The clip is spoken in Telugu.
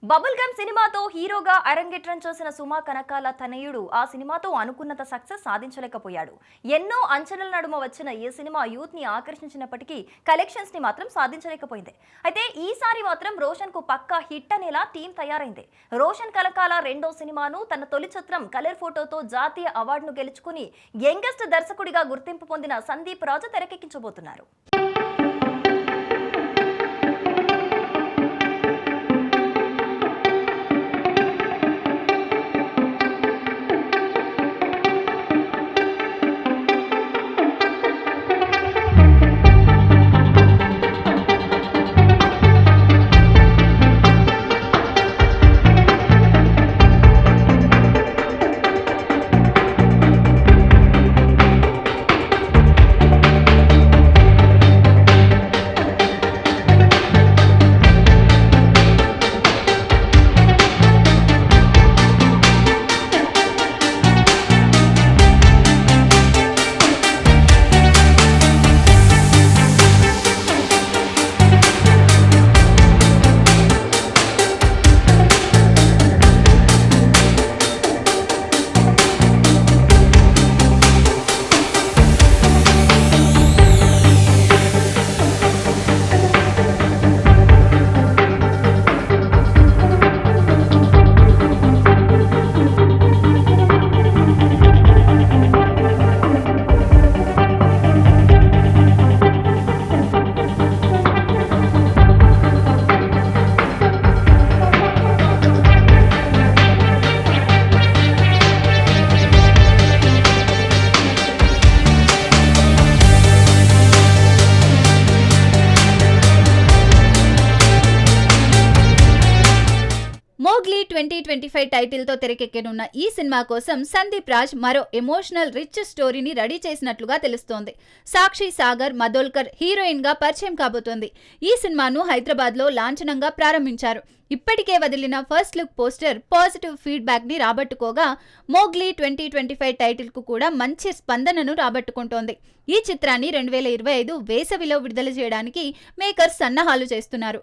బబుల్ గమ్ సినిమాతో హీరోగా అరంగేట్రం చేసిన సుమా కనకాల తనయుడు ఆ సినిమాతో అనుకున్నంత సక్సెస్ సాధించలేకపోయాడు. ఎన్నో అంచనాల నడుమ వచ్చిన ఈ సినిమా యూత్ ని ఆకర్షించినప్పటికీ కలెక్షన్స్ ని మాత్రం సాధించలేకపోయింది. అయితే ఈసారి మాత్రం రోషన్ కు పక్కా హిట్ అనేలా టీం తయారైంది. రోషన్ కనకాల రెండో సినిమాను తన తొలి చిత్రం కలర్ ఫోటోతో జాతీయ అవార్డును గెలుచుకుని యంగెస్ట్ దర్శకుడిగా గుర్తింపు పొందిన సందీప్ రాజు తెరకెక్కించబోతున్నారు. మోగ్లీ 2025 టైటిల్తో తెరకెక్కనున్న ఈ సినిమా కోసం సందీప్ రాజ్ మరో ఎమోషనల్ రిచ్ స్టోరీని రెడీ చేసినట్లుగా తెలుస్తోంది. సాక్షి సాగర్ మదోల్కర్ హీరోయిన్ గా పరిచయం కాబోతోంది. ఈ సినిమాను హైదరాబాద్ లో లాంఛనంగా ప్రారంభించారు. ఇప్పటికే వదిలిన first look poster positive feedback ని రాబట్టుకోగా మోగ్లీ 2025 టైటిల్ కు కూడా మంచి స్పందనను రాబట్టుకుంటోంది. ఈ చిత్రాన్ని 2025 వేసవిలో విడుదల చేయడానికి మేకర్స్ సన్నాహాలు చేస్తున్నారు.